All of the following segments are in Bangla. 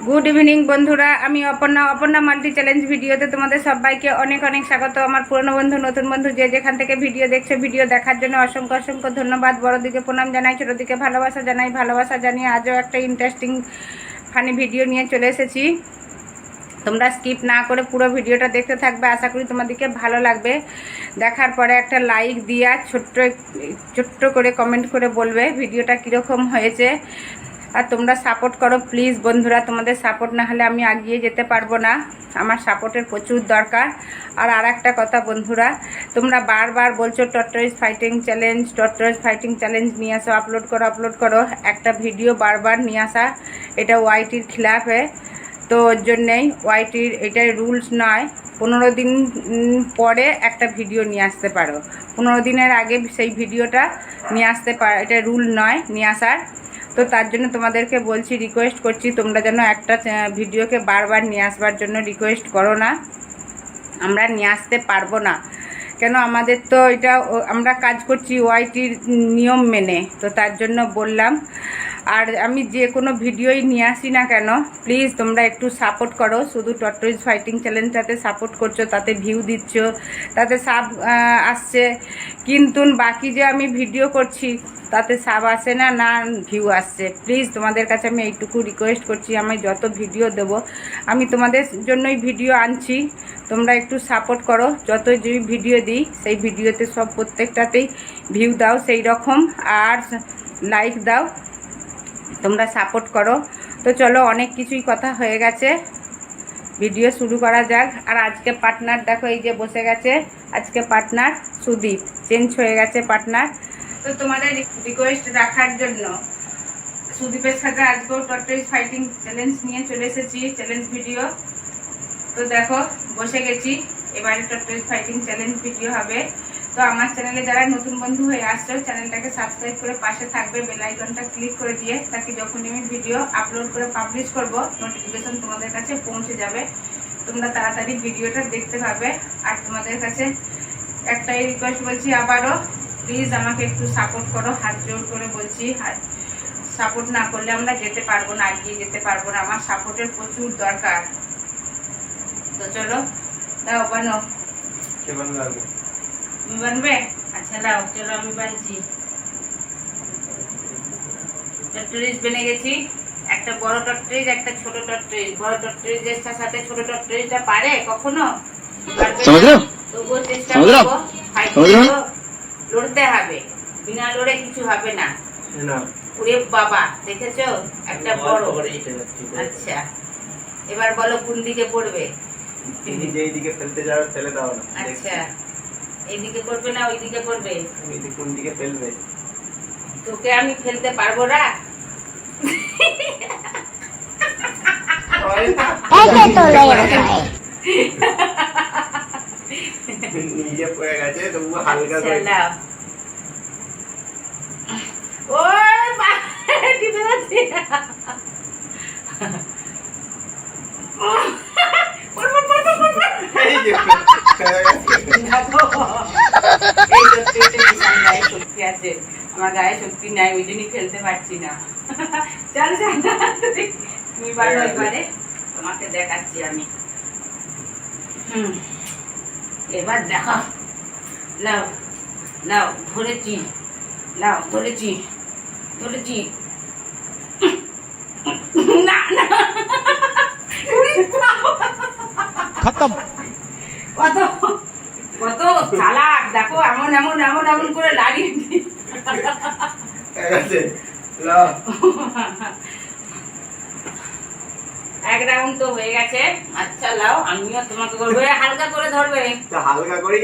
গুড ইভিনিং বন্ধুরা, আমি অপর্ণা মাল্টি চ্যালেঞ্জ ভিডিওতে তোমাদের সবাইকে অনেক অনেক স্বাগত। আমার পুরনো বন্ধু, নতুন বন্ধু, যে যেখান থেকে ভিডিও দেখছে, ভিডিও দেখার জন্য অসংখ্য অসংখ্য ধন্যবাদ। বড়দিকে প্রণাম জানাই, ছোটদিকে ভালোবাসা জানাই। ভালোবাসা জানিয়ে আজও একটা ইন্টারেস্টিং ফানি ভিডিও নিয়ে চলে এসেছি। তোমরা স্কিপ না করে পুরো ভিডিওটা দেখতে থাকবে, আশা করি তোমাদেরকে ভালো লাগবে। দেখার পরে একটা লাইক দিয়া ছোট্ট করে কমেন্ট করে বলবে ভিডিওটা কীরকম হয়েছে। আর তোমরা সাপোর্ট করো প্লিজ বন্ধুরা, তোমাদের সাপোর্ট না হলে আমি এগিয়ে যেতে পারবো না। আমার সাপোর্টের প্রচুর দরকার। আর একটা কথা বন্ধুরা, তোমরা বারবার বলছো টর্টয়েজ ফাইটিং চ্যালেঞ্জ নিয়ে আসো, আপলোড করো। একটা ভিডিও বারবার নিয়ে আসা এটা ওয়াইটির খিলাফে। তো ওর জন্যেই ওয়াইটির এটাই রুলস নয়। 15 দিন পরে একটা ভিডিও নিয়ে আসতে পারো, 15 দিনের আগে সেই ভিডিওটা নিয়ে আসতে পারো, এটা রুল নয় নিয়ে আসার। তো তার জন্য তোমাদেরকে বলছি, রিকোয়েস্ট করছি, তোমরা যেন একটা ভিডিওকে বারবার নিয়ে আসবার জন্য রিকোয়েস্ট করো না। আমরা নিয়ে আসতে পারবো না, কেন আমাদের তো এটা আমরা কাজ করছি ওয়াইটির নিয়ম মেনে, তো তার জন্য বললাম। আর আমি যে কোনো ভিডিওই নিয়ে আসি না কেন, প্লিজ তোমরা একটু সাপোর্ট করো। শুধু টর্টয়েজ ফাইটিং চ্যালেঞ্জটাতে সাপোর্ট করছো, তাতে ভিউ দিচ্ছ, তাতে সাব আসছে, কিন্তু বাকি যে আমি ভিডিও করছি তাতে সাব আসে না, না ভিউ আসছে। প্লিজ তোমাদের কাছে আমি এইটুকু রিকোয়েস্ট করছি, আমি যত ভিডিও দেব আমি তোমাদের জন্যই ভিডিও আনছি, তোমরা একটু সাপোর্ট করো। যত যে ভিডিও দিই সেই ভিডিওতে সব প্রত্যেকটাতেই ভিউ দাও সেই রকম, আর লাইক দাও, তোমরা সাপোর্ট করো। তো চলো, অনেক কিছুই কথা হয়ে গেছে, ভিডিও শুরু করা যাক। আর আজকে পার্টনার দেখো এই যে বসে গেছে, আজকে পার্টনার সুদীপ, চেঞ্জ হয়ে গেছে পার্টনার। তো তোমাদের রিকোয়েস্ট রাখার জন্য সুদীপের সাথে আজকেও টর্টয়েজ ফাইটিং চ্যালেঞ্জ নিয়ে চলে এসেছি, চ্যালেঞ্জ ভিডিও। তো দেখো বসে গেছি, এবারে টর্টয়েজ ফাইটিং চ্যালেঞ্জ ভিডিও হবে। তো আমার চ্যানেলে যারা নতুন বন্ধু হয়ে আসছো, চ্যানেলটাকে সাবস্ক্রাইব করে পাশে থাকবে, বেল আইকনটা ক্লিক করে দিয়ে, তাকে যখন আমি ভিডিও আপলোড করে পাবলিশ করব নোটিফিকেশন তোমাদের কাছে পৌঁছে যাবে, তোমরা তাড়াতাড়ি ভিডিওটা দেখতে পাবে। আর তোমাদের কাছে একটাই রিকোয়েস্ট বলছি আবারও, প্লিজ আমাকে একটু সাপোর্ট করো, হাত জোর করে বলছি। আর সাপোর্ট না করলে আমরা যেতে পারবো না, এগিয়ে যেতে পারবো না, আমার সাপোর্টের প্রচুর দরকার। তো চলো দাও বানো, বানবে? আচ্ছা দাও, চলো আমি বানছি। টর্টয়েজ বেনে গেছি, একটা বড় টর্টয়েজ, একটা ছোট টর্টয়েজ। বড় টর্টয়েজের সাথে ছোট টর্টয়েজটা পারে কখনো, তবুও চেষ্টা করবো। লড়তে হবে, বিনা লড়ে কিছু হবে না। ওরে বাবা, দেখেছো একটা বড়। আচ্ছা এবার বলো কোন দিকে পড়বে? যেদিকে ফেলতে যাবে ফেলে দাও না। আচ্ছা এইদিকে করবে না ওইদিকে করবে? কোন দিকে ফেলবে? তোকে আমি ফেলতে পারবো না। নিজে পড়ে গেছে, তবু হালকা করে ও টিপে যাচ্ছে। শক্তি আছে আমার গায়ে, শক্তি নাই, ওই জন্যই ফেলতে পারছি না। চল তুমি পারো, এবারে তোমাকে দেখাচ্ছি আমি। এবার দেখা, লাও লাও, ধরেছি, লাও ধরেছি না না, খতম। কত কত চালাক দেখো, এমন এমন এমন এমন করে লাগিয়ে এক রাউন্ড তো হয়ে গেছে। আচ্ছা লাও, আমিও তোমাকে করবো, হালকা করে ধরবে। হালকা করে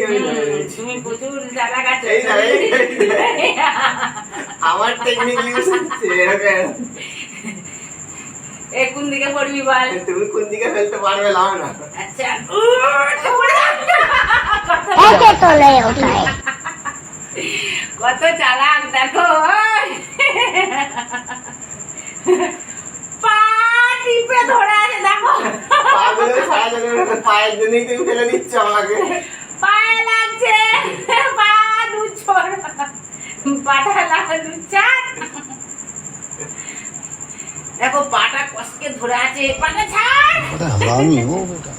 তুমি প্রচুর চালাক আছো। আমার টেকনিক ইউজ হচ্ছে এরকম। এ কোন দিকে পড়বি বল? তুমি কোন দিকে ফেলতে পারবে লাও না। আচ্ছা কত চালাক দেখো, পা টিপে ধরে আছে দেখো। পায়ের জন্যই তুমি ফেলে দিচ্ছ আমাকে। পায়ে লাগছে, পা দুছর পাটা লাগছে। দেখো পাটা কষকে ধরে আছে, পাটা ছাড়। बड़ा हरामी हो बेटा।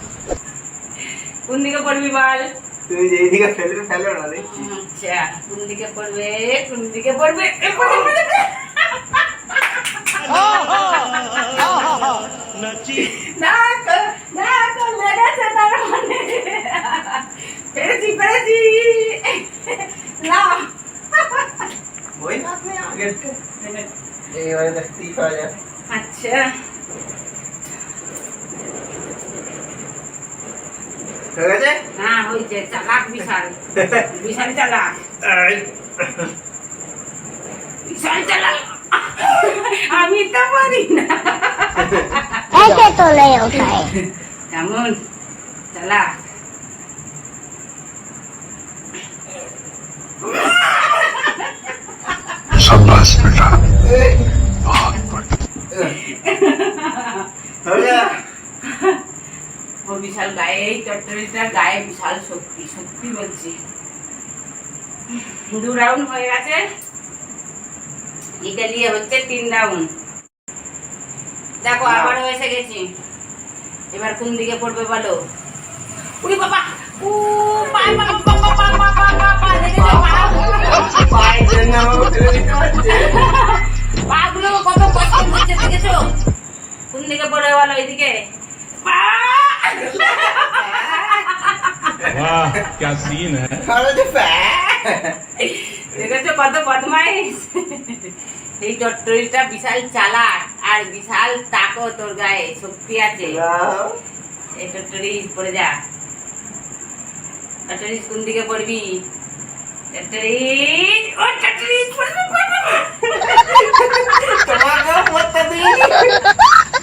কোন দিকে পড়বি বল? তুমি যেদিকে ফেলবে ফেলো না দেখছি। আচ্ছা কোন দিকে পড়বে, কোন দিকে পড়বে? এ পড়ে, পড়ে, পড়ে। না লেগেছে তার মানে। পেরেছি পেরেছি। না ওই হাত নেই আগের এইবারে দেখতেই পাওয়া যায়। আচ্ছা ঠিক আছে না হয়েছে, চালাক বিশাল, বিশাল চালাক, বিশাল চালাক। আমি তো পারি না। ऐसे तो नहीं होता है। কেমন চালাক। शाबाश बेटा। ও বিশাল গায়ে, এই চটচড়িটার গায়ে বিশাল শক্তি, সত্যি বলছি। 2 রাউন্ড হয়ে গেছে, এটা নিয়ে হচ্ছে 3 রাউন্ড। দেখো আবারও এসে গেছি, এবার কোন দিকে পড়বে বলো? উড়ি বাবা, ও পায় বাবা, বাবা, বাবা, বাবা, বাবা, দেখেছো পায়ের জন্য আমাকে ফেলে দিতে হচ্ছে। পাগুলো কত কষ্ট হচ্ছে, দেখেছো? কোন দিকে পড়বে বলো? এইদিকে। वाह क्या सीन है। আরে যে ফ্যা। দেখেছো কত বদমাইশ। এই চট্টরিটা বিশাল চালাক আর বিশাল তাকত, তোর গায়ে শক্তি আছে। দাও। এই চট্টরি পড়ে যা। চট্টরি কোন দিকে পড়বি? চট্টরি, ও চট্টরি পড়বে, পড়বে। তোমাকেও পড়তে দিইনি।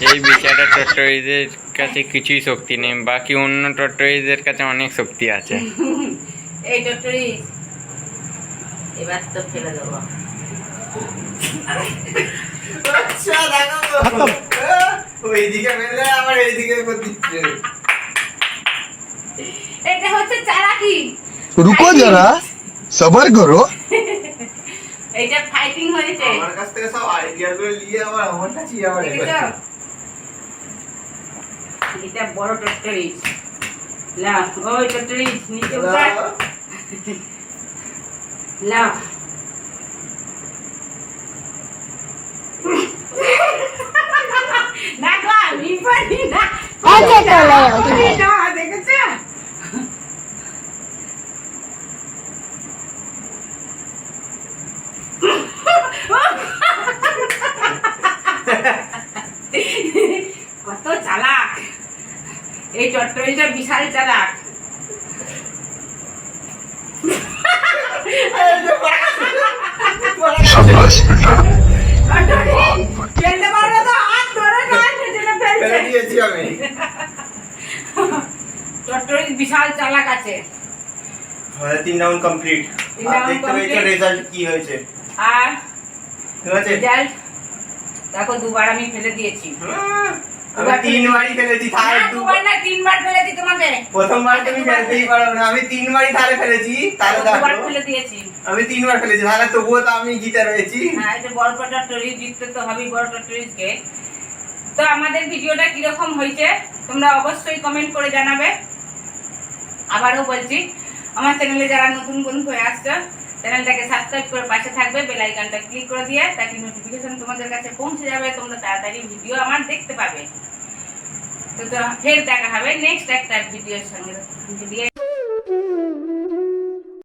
এই বিচারা টটরিদের কাছে কিছুই শক্তি নেই, বাকি অন্য টটরিদের কাছে অনেক শক্তি আছে। এই চট্টরি এবার তো ফেলে দেবো। আচ্ছা দেখো ওইদিকে ফেলে আবার এইদিকে করে দিচ্ছে। এটা হচ্ছে চালাকি। रुको जरा सबर करो। এইটা ফাইটিং হয়েছে। আমার কাছ থেকে সব আইডিয়া গুলো নিয়ে আবার আমার কাছে আবার দেখেছো? এটা বড় টটরি। লা ওই টটরি নিচে উঠা। লা না গো আমি পারি না। ऐसे तो नहीं होता है। না দেখেছো? কত চালাক এই চট্টরিটা, বিশাল চালাক। शाबाश बेटा। চট্টরি ফেলতে পারবে তো, হাত ধরে গায়ে পেছনে ফেলে ফেলছে। দিয়েছি আমি। চট্টরি বিশাল চালাক আছে। আমাদের 3 রাউন্ড কমপ্লিট। তিন আর round দেখতে পেয়েছো complete। রেজাল্ট কি হয়েছে। আর ঠিক আছে রেজাল্ট দেখো, 2 বার আমি ফেলে দিয়েছি। আমি 3 বারই ফেলেছি, না, তাহলে 2 বার না 3 বার ফেলেছি তোমাকে। প্রথমবার তুমি ফেলতেই পারো না। আমি 3 বারই তাহলে ফেলেছি, তাহলে 2 বার দেখো ফেলে দিয়েছি। আমি 3 বার ফেলেছি, তাহলে তবুও তো আমি জিতে রয়েছি। হ্যাঁ, এটা বড় টটরি, জিততে তো হবেই বড় টটরিকে। তো আমাদের ভিডিওটা কিরকম হয়েছে তোমরা অবশ্যই কমেন্ট করে জানাবে। আবারও বলছি, আমার চ্যানেলে যারা নতুন বন্ধু হয়ে আসছে, চ্যানেলটাকে সাবস্ক্রাইব করে পাশে থাকবে, বেল আইকনটা ক্লিক করে দিয়ে, তাকে নোটিফিকেশন তোমাদের কাছে পৌঁছে যাবে, তোমরা তাড়াতাড়ি ভিডিও আমার দেখতে পাবে। তো ফের দেখা হবে নেক্সট একটা ভিডিওর সঙ্গে।